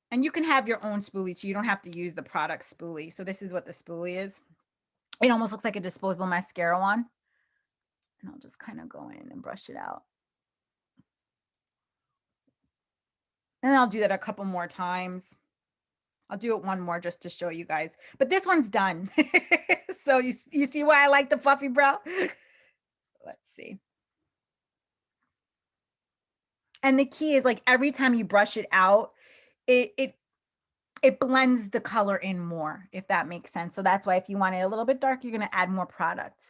And you can have your own spoolie too. You don't have to use the product spoolie. So this is what the spoolie is. It almost looks like a disposable mascara wand. And I'll just kind of go in and brush it out. And then I'll do that a couple more times. I'll do it one more just to show you guys. But this one's done. So you see why I like the fluffy brow? Let's see. And the key is like every time you brush it out, it blends the color in more, if that makes sense. So that's why if you want it a little bit dark, you're going to add more product.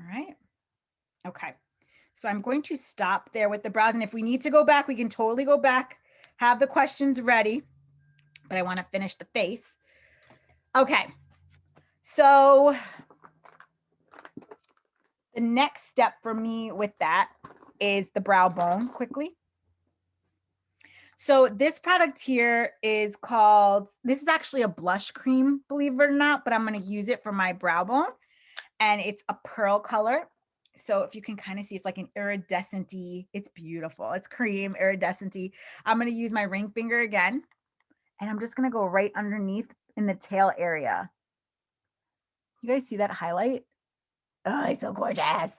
right. Okay. So I'm going to stop there with the brows. And if we need to go back, we can totally go back, have the questions ready. But I want to finish the face. Okay. So the next step for me with that is the brow bone quickly. So this product here is called, this is actually a blush cream, believe it or not, but I'm going to use it for my brow bone. And it's a pearl color. So if you can kind of see, it's like an iridescent-y, it's beautiful. It's cream, iridescent-y. I'm going to use my ring finger again. And I'm just going to go right underneath in the tail area. You guys see that highlight? Oh, it's so gorgeous.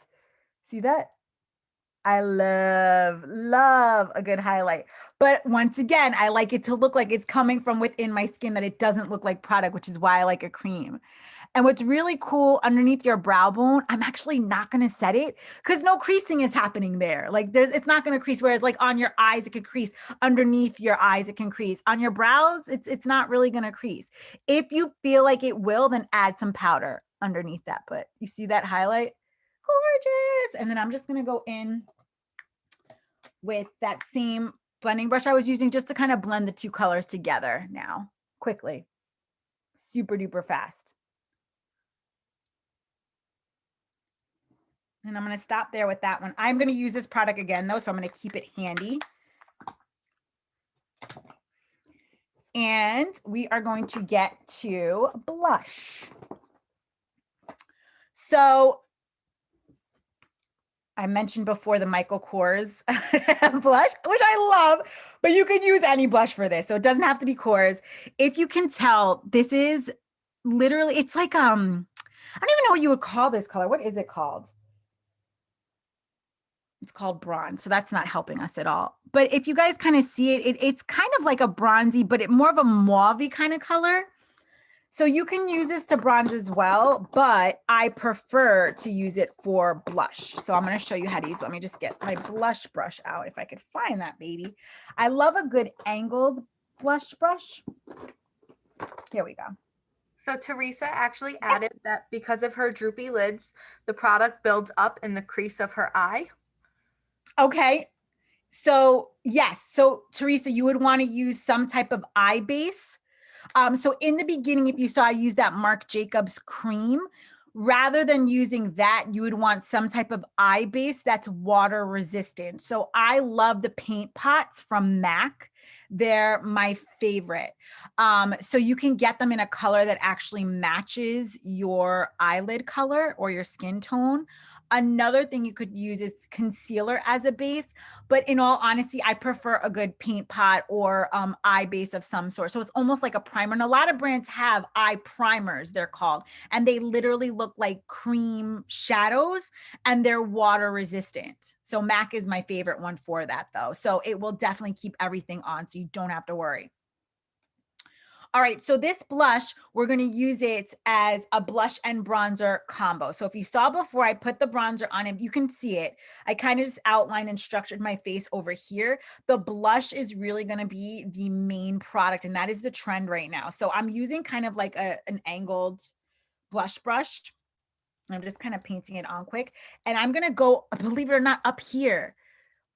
See that? I love a good highlight. But once again, I like it to look like it's coming from within my skin, that it doesn't look like product, which is why I like a cream. And what's really cool underneath your brow bone, I'm actually not going to set it because no creasing is happening there. Like it's not going to crease. Whereas like on your eyes, it could crease. Underneath your eyes, it can crease. On your brows, it's not really going to crease. If you feel like it will, then add some powder underneath that. But you see that highlight? Gorgeous. And then I'm just going to go in with that same blending brush I was using just to kind of blend the two colors together now quickly. Super duper fast. And I'm going to stop there with that one. I'm going to use this product again though, so I'm going to keep it handy. And we are going to get to blush. So I mentioned before the Michael Kors blush, which I love, but you could use any blush for this. So it doesn't have to be Kors. If you can tell, this is literally, it's like, I don't even know what you would call this color. What is it called? It's called bronze. So that's not helping us at all. But if you guys kind of see it, it's kind of like a bronzy, but more of a mauve-y kind of color. So you can use this to bronze as well, but I prefer to use it for blush. So I'm going to show you how to use. Let me just get my blush brush out if I could find that baby. I love a good angled blush brush. Here we go. So Teresa actually added that because of her droopy lids, the product builds up in the crease of her eye. Okay. So yes. So Teresa, you would want to use some type of eye base. So in the beginning, if you saw I use that Marc Jacobs cream, rather than using that, you would want some type of eye base that's water resistant. So I love the paint pots from MAC. They're my favorite. So you can get them in a color that actually matches your eyelid color or your skin tone. Another thing you could use is concealer as a base, but in all honesty, I prefer a good paint pot or eye base of some sort. So it's almost like a primer. And a lot of brands have eye primers, they're called, and they literally look like cream shadows and they're water resistant. So MAC is my favorite one for that though. So it will definitely keep everything on so you don't have to worry. All right, so this blush, we're going to use it as a blush and bronzer combo. So if you saw before I put the bronzer on it, you can see it. I kind of just outlined and structured my face over here. The blush is really going to be the main product, and that is the trend right now. So I'm using kind of like an angled blush brush. I'm just kind of painting it on quick. And I'm going to go, believe it or not, up here,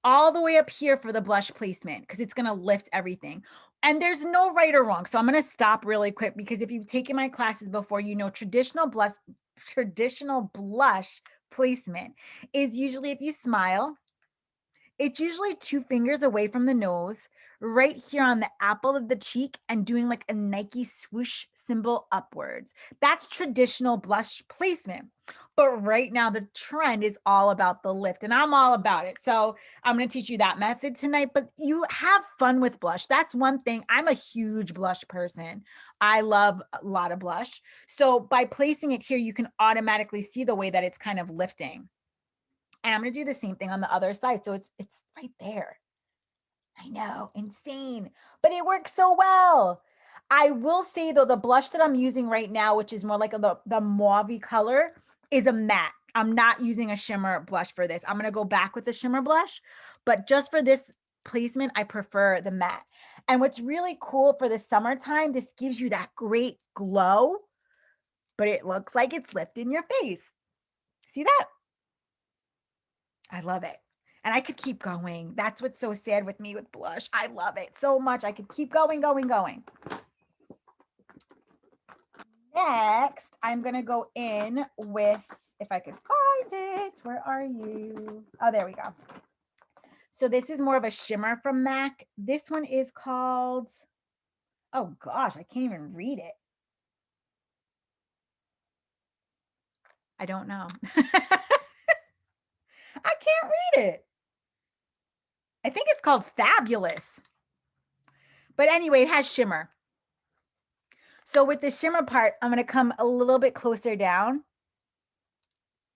all the way up here for the blush placement because it's going to lift everything. And there's no right or wrong. So I'm going to stop really quick because if you've taken my classes before, you know traditional blush placement is usually if you smile, it's usually 2 fingers away from the nose, right here on the apple of the cheek, and doing like a Nike swoosh symbol upwards. That's traditional blush placement. But right now, the trend is all about the lift, and I'm all about it. So I'm going to teach you that method tonight, but you have fun with blush. That's one thing. I'm a huge blush person. I love a lot of blush. So by placing it here, you can automatically see the way that it's kind of lifting. And I'm going to do the same thing on the other side. So it's right there. I know, insane, but it works so well. I will say though, the blush that I'm using right now, which is more like the mauve color, is a matte. I'm not using a shimmer blush for this. I'm going to go back with the shimmer blush, but just for this placement, I prefer the matte. And what's really cool for the summertime, this gives you that great glow, but it looks like it's lifting your face. See that? I love it. And I could keep going. That's what's so sad with me with blush. I love it so much. I could keep going, going, going. Next, I'm going to go in with, if I could find it, where are you? Oh, there we go. So this is more of a shimmer from MAC. This one is called, oh gosh, I can't even read it. I don't know. I can't read it. I think it's called Fabulous. But anyway, it has shimmer. So with the shimmer part, I'm going to come a little bit closer down,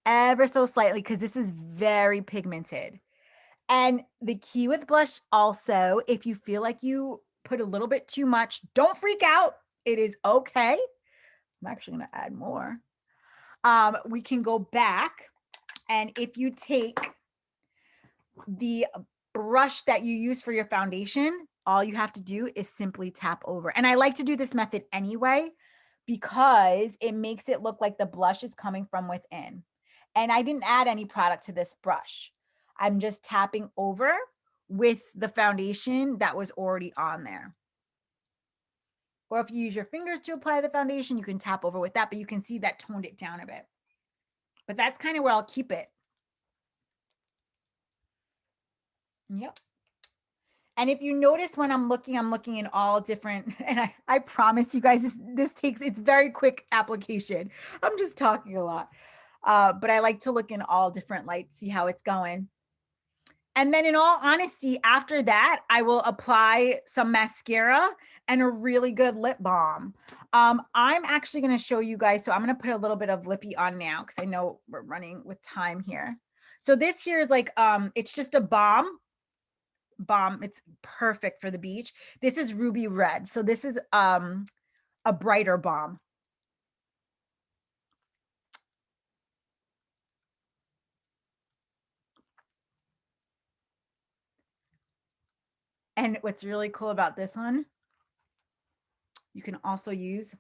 ever so slightly, because this is very pigmented. And the key with blush also, if you feel like you put a little bit too much, don't freak out. It is okay. I'm actually going to add more. We can go back, and if you take the brush that you use for your foundation, all you have to do is simply tap over. And I like to do this method anyway, because it makes it look like the blush is coming from within. And I didn't add any product to this brush. I'm just tapping over with the foundation that was already on there. Or if you use your fingers to apply the foundation, you can tap over with that, but you can see that toned it down a bit. But that's kind of where I'll keep it. Yep. And if you notice when I'm looking in all different, and I promise you guys, it's very quick application. I'm just talking a lot. But I like to look in all different lights, see how it's going. And then in all honesty, after that, I will apply some mascara and a really good lip balm. I'm actually going to show you guys. So I'm going to put a little bit of lippy on now, because I know we're running with time here. So this here is like, it's just a balm. It's perfect for the beach. This is ruby red. So this is a brighter balm. And what's really cool about this one, you can also use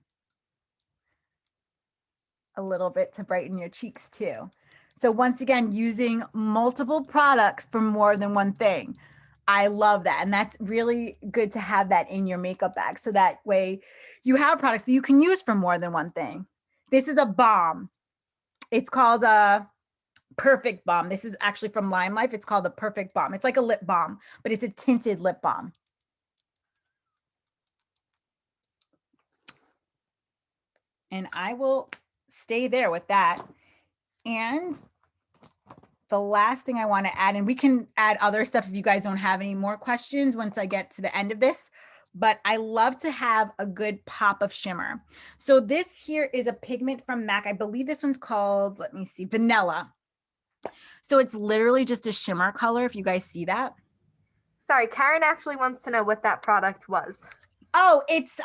a little bit to brighten your cheeks too. So once again, using multiple products for more than one thing. I love that. And that's really good to have that in your makeup bag. So that way you have products that you can use for more than one thing. This is a balm. It's called a Perfect Balm. This is actually from Lime Life. It's called the Perfect Balm. It's like a lip balm, but it's a tinted lip balm. And I will stay there with that. And the last thing I want to add, and we can add other stuff if you guys don't have any more questions once I get to the end of this, but I love to have a good pop of shimmer. So this here is a pigment from MAC. I believe this one's called, let me see, Vanilla. So it's literally just a shimmer color, if you guys see that. Sorry, Karen actually wants to know what that product was. Oh, it's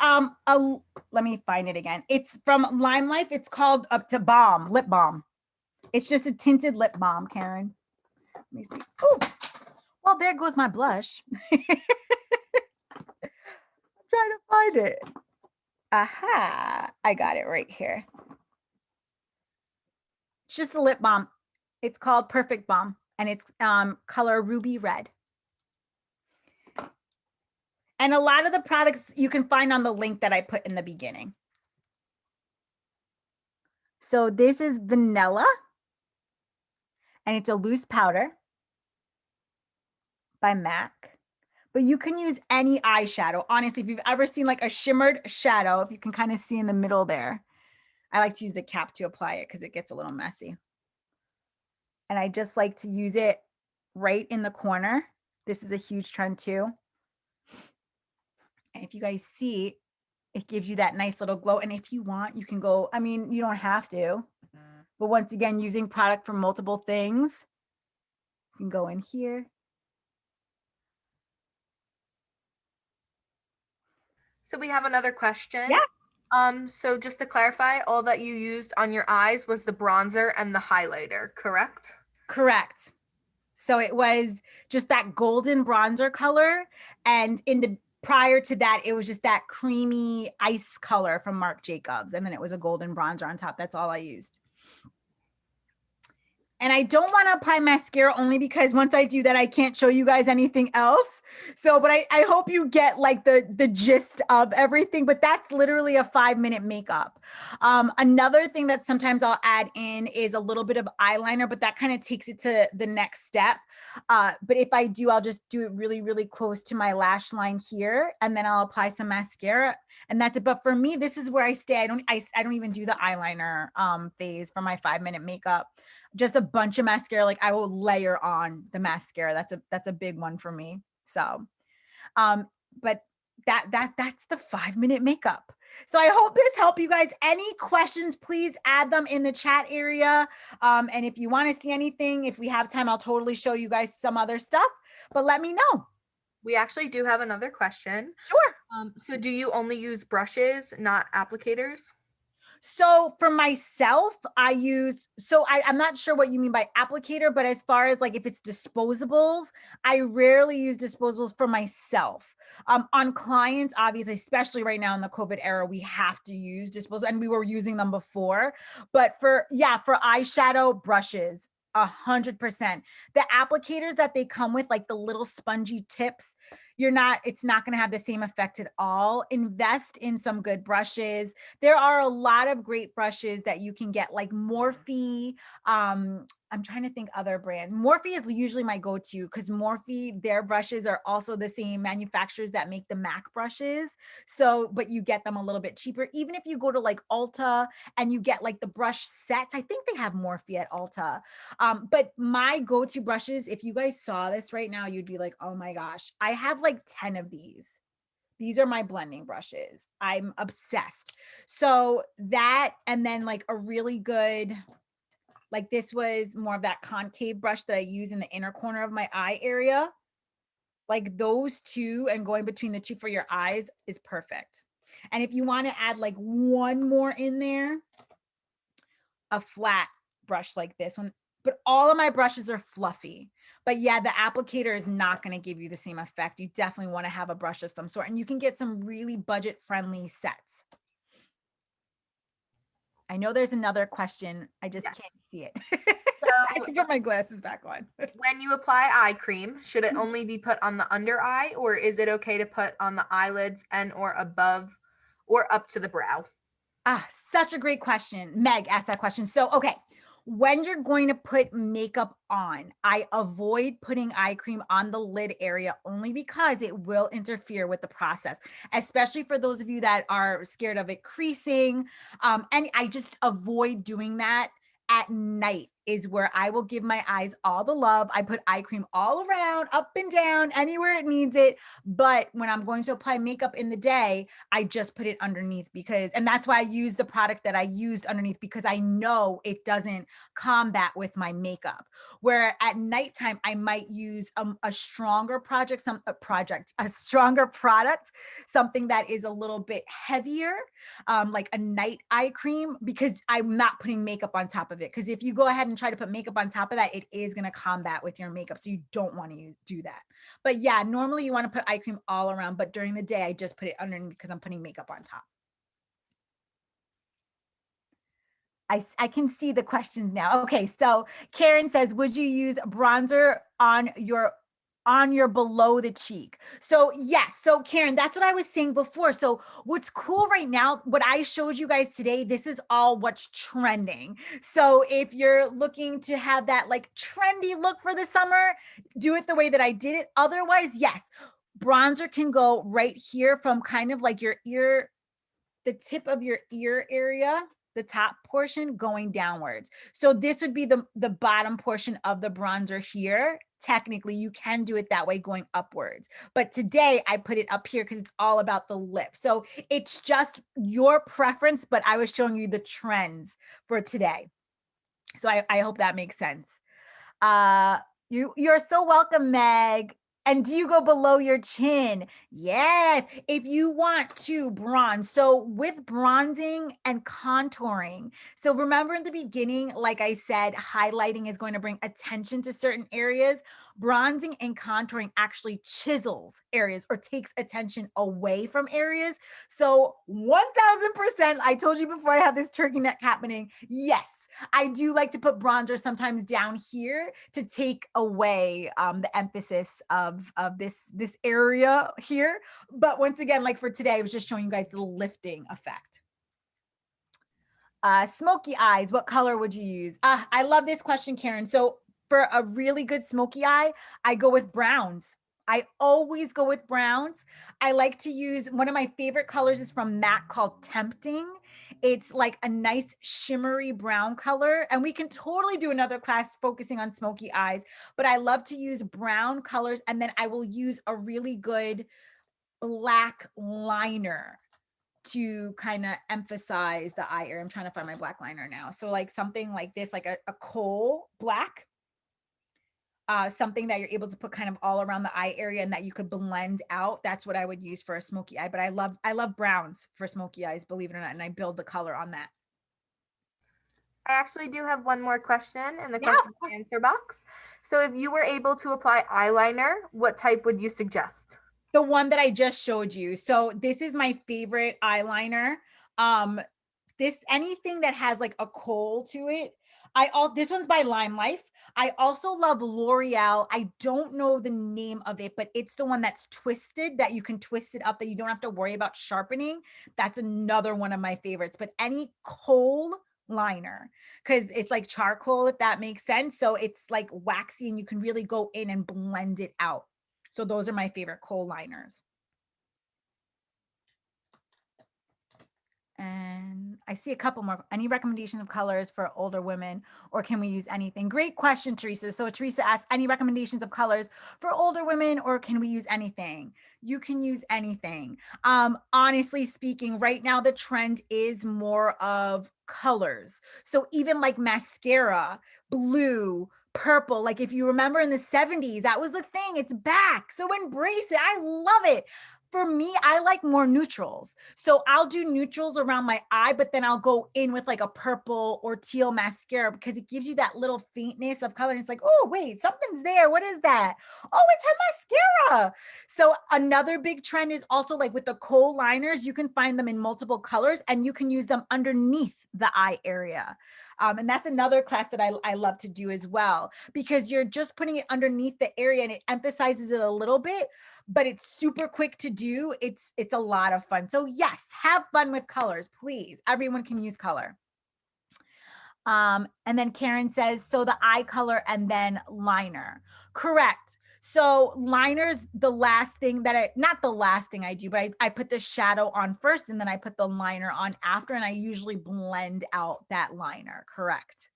let me find it again. It's from Lime Life. It's called Up to Balm, lip balm. It's just a tinted lip balm, Karen. Let me see. Oh, well, there goes my blush. I'm trying to find it. Aha, I got it right here. It's just a lip balm. It's called Perfect Balm, and it's color ruby red. And a lot of the products you can find on the link that I put in the beginning. So this is Vanilla, and it's a loose powder by MAC. But you can use any eyeshadow. Honestly, if you've ever seen like a shimmered shadow, if you can kind of see in the middle there, I like to use the cap to apply it because it gets a little messy. And I just like to use it right in the corner. This is a huge trend too. And if you guys see, it gives you that nice little glow. And if you want, you can go, I mean, you don't have to, but once again, using product for multiple things, you can go in here. So we have another question. Yeah. So just to clarify, all that you used on your eyes was the bronzer and the highlighter, correct? Correct. So it was just that golden bronzer color. And in the prior to that, it was just that creamy ice color from Marc Jacobs. And then it was a golden bronzer on top. That's all I used. And I don't want to apply mascara only because once I do that, I can't show you guys anything else. So, but I hope you get like the gist of everything, but that's literally a 5-minute makeup. Another thing that sometimes I'll add in is a little bit of eyeliner, but that kind of takes it to the next step. But if I do, I'll just do it really, really close to my lash line here, and then I'll apply some mascara, and that's it. But for me, this is where I stay. I don't even do the eyeliner phase for my 5-minute makeup. Just a bunch of mascara. Like I will layer on the mascara. That's a big one for me. So, but that's the 5-minute makeup. So I hope this helped you guys. Any questions, please add them in the chat area. And if you want to see anything, if we have time, I'll totally show you guys some other stuff, but let me know. We actually do have another question. Sure. So do you only use brushes, not applicators? So for myself, I'm not sure what you mean by applicator, but as far as like if it's disposables, I rarely use disposables for myself. On clients, obviously, especially right now in the COVID era, we have to use disposables, and we were using them before. But for eyeshadow, brushes, 100%. The applicators that they come with, like the little spongy tips, it's not going to have the same effect at all. Invest in some good brushes. There are a lot of great brushes that you can get, like Morphe. I'm trying to think other brand. Morphe is usually my go-to because Morphe, their brushes are also the same manufacturers that make the MAC brushes. So, but you get them a little bit cheaper. Even if you go to like Ulta and you get like the brush sets, I think they have Morphe at Ulta. But my go-to brushes, if you guys saw this right now, you'd be like, oh my gosh, I have like 10 of these. These are my blending brushes. I'm obsessed. So that, and then like a really good, like this was more of that concave brush that I use in the inner corner of my eye area. Like those two and going between the two for your eyes is perfect. And if you want to add like one more in there, a flat brush like this one, but all of my brushes are fluffy. But yeah, the applicator is not going to give you the same effect. You definitely want to have a brush of some sort, and you can get some really budget friendly sets. I know there's another question. I just can't see it. I So can put my glasses back on. when you apply eye cream, should it only be put on the under eye, or is it okay to put on the eyelids and or above or up to the brow? Such a great question. Meg asked that question. So, okay, when you're going to put makeup on, I avoid putting eye cream on the lid area only because it will interfere with the process, especially for those of you that are scared of it creasing. And I just avoid doing that. At night is where I will give my eyes all the love. I put eye cream all around, up and down, anywhere it needs it. But when I'm going to apply makeup in the day, I just put it underneath and that's why I use the product that I used underneath, because I know it doesn't combat with my makeup. Where at nighttime, I might use a stronger a stronger product, something that is a little bit heavier, like a night eye cream, because I'm not putting makeup on top of it. Because if you go ahead and try to put makeup on top of that, it is going to combat with your makeup. So you don't want to do that. But yeah, normally you want to put eye cream all around, but during the day, I just put it underneath because I'm putting makeup on top. I can see the questions now. Okay, so Karen says, would you use bronzer on your below the cheek? So yes. So Karen, that's what I was saying before. So what's cool right now, what I showed you guys today, this is all what's trending. So if you're looking to have that like trendy look for the summer, do it the way that I did it. Otherwise, yes, bronzer can go right here from kind of like your ear, the tip of your ear area, the top portion going downwards. So this would be the bottom portion of the bronzer here. Technically, you can do it that way going upwards. But today I put it up here because it's all about the lip. So it's just your preference, but I was showing you the trends for today. So I hope that makes sense. You're so welcome, Meg. And do you go below your chin? Yes, if you want to bronze. So with bronzing and contouring, so remember in the beginning, like I said, highlighting is going to bring attention to certain areas. Bronzing and contouring actually chisels areas or takes attention away from areas. So 1000%, I told you before I have this turkey neck happening. Yes, I do like to put bronzer sometimes down here to take away the emphasis of this area here. But once again, like for today, I was just showing you guys the lifting effect. Smoky eyes, what color would you use? I love this question, Karen. So for a really good smoky eye, I go with browns. I always go with browns. I like to use, one of my favorite colors is from MAC called Tempting. It's like a nice shimmery brown color. And we can totally do another class focusing on smoky eyes, but I love to use brown colors. And then I will use a really good black liner to kind of emphasize the eye area. I'm trying to find my black liner now. So like something like this, like a coal black, something that you're able to put kind of all around the eye area and that you could blend out. That's what I would use for a smoky eye. But I love browns for smoky eyes, believe it or not. And I build the color on that. I actually do have one more question in the question and answer box. So if you were able to apply eyeliner, what type would you suggest? The one that I just showed you. So this is my favorite eyeliner. This, anything that has like a kohl to it. This one's by Lime Life. I also love L'Oreal. I don't know the name of it, but it's the one that's twisted, that you can twist it up, that you don't have to worry about sharpening. That's another one of my favorites. But any kohl liner, because it's like charcoal, if that makes sense. So it's like waxy and you can really go in and blend it out. So those are my favorite kohl liners. And I see a couple more. Any recommendation of colors for older women, or can we use anything? Great question, Teresa. So Teresa asked, any recommendations of colors for older women, or can we use anything? You can use anything. Honestly speaking, right now the trend is more of colors. So even like mascara, blue, purple, like if you remember in the 70s, that was the thing. It's back. So embrace it. I love it. For me, I like more neutrals. So I'll do neutrals around my eye, but then I'll go in with like a purple or teal mascara because it gives you that little faintness of color. And it's like, oh, wait, something's there. What is that? Oh, it's her mascara. So another big trend is also like with the kohl liners, you can find them in multiple colors and you can use them underneath the eye area. And that's another class that I love to do as well, because you're just putting it underneath the area and it emphasizes it a little bit, but it's super quick to do. It's a lot of fun. So yes, have fun with colors, please. Everyone can use color. And then Karen says, so the eye color and then liner. Correct. So liner's the last thing that not the last thing I do, but I put the shadow on first and then I put the liner on after, and I usually blend out that liner. Correct.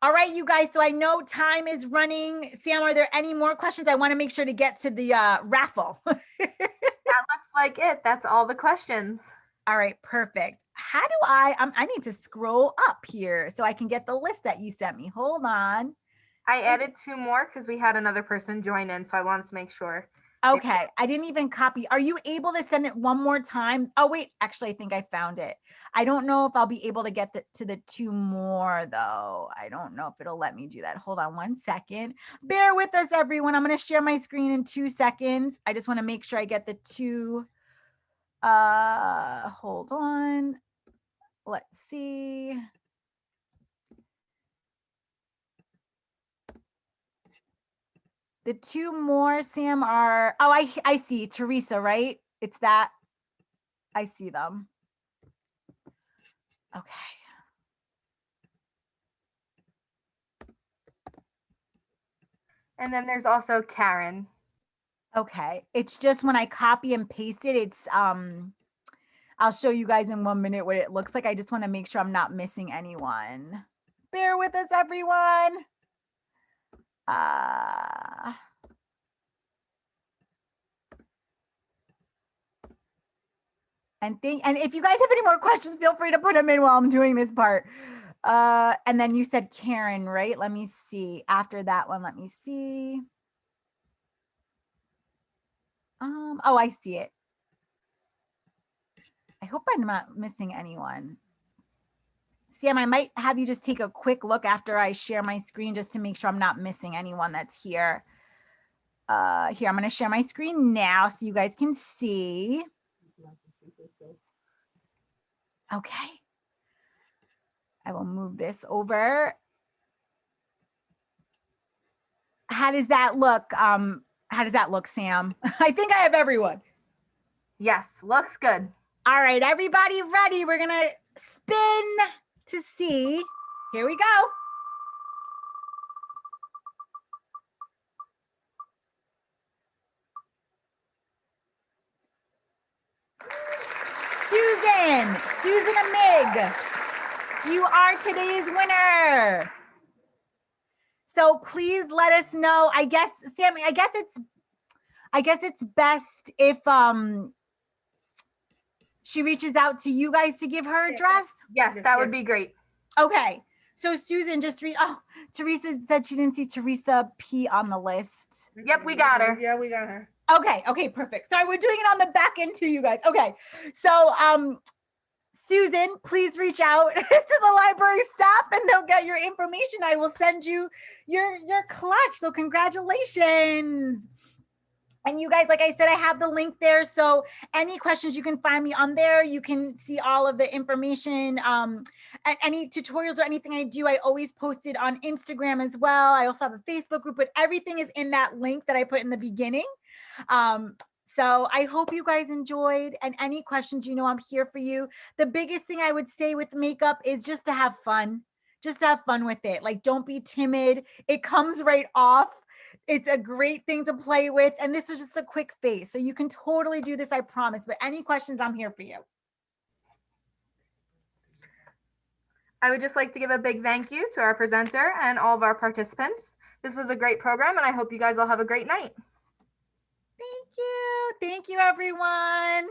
All right, you guys. So I know time is running. Sam, are there any more questions? I want to make sure to get to the raffle. That looks like it. That's all the questions. All right, perfect. How do I need to scroll up here so I can get the list that you sent me. Hold on. I added 2 more because we had another person join in, so I wanted to make sure. Okay, I didn't even copy. Are you able to send it one more time? Oh, wait, actually, I think I found it. I don't know if I'll be able to get to the 2 more, though. I don't know if it'll let me do that. Hold on one second. Bear with us, everyone. I'm going to share my screen in 2 seconds. I just want to make sure I get the 2. Hold on. Let's see. The 2 more, Sam, are, oh, I see Teresa, right? It's that. I see them. Okay. And then there's also Karen. Okay. It's just when I copy and paste it, it's, I'll show you guys in 1 minute what it looks like. I just want to make sure I'm not missing anyone. Bear with us, everyone. And if you guys have any more questions, feel free to put them in while I'm doing this part. And then you said Karen, right? Let me see. After that one, let me see. Oh, I see it. I hope I'm not missing anyone. Sam, I might have you just take a quick look after I share my screen just to make sure I'm not missing anyone that's here. Here, I'm going to share my screen now so you guys can see. Okay. I will move this over. How does that look? How does that look, Sam? I think I have everyone. Yes, looks good. All right, everybody ready? We're gonna spin to see. Here we go. Susan Amig, you are today's winner. So please let us know. I guess, Sammy, I guess it's best if she reaches out to you guys to give her address. Yes, that would be great. Okay. So Susan just Teresa said she didn't see Teresa P on the list. Yep, we got her. Yeah, we got her. Okay, perfect. Sorry, we're doing it on the back end too, you guys. Okay. So Susan, please reach out to the library staff and they'll get your information. I will send you your clutch. So congratulations. And you guys, like I said, I have the link there. So any questions, you can find me on there. You can see all of the information. And any tutorials or anything I do, I always post it on Instagram as well. I also have a Facebook group, but everything is in that link that I put in the beginning. So I hope you guys enjoyed, and any questions, I'm here for you. The biggest thing I would say with makeup is just to have fun. Just have fun with it. Like, don't be timid. It comes right off. It's a great thing to play with. And this was just a quick face. So you can totally do this, I promise. But any questions, I'm here for you. I would just like to give a big thank you to our presenter and all of our participants. This was a great program, and I hope you guys all have a great night. Thank you. Thank you, everyone.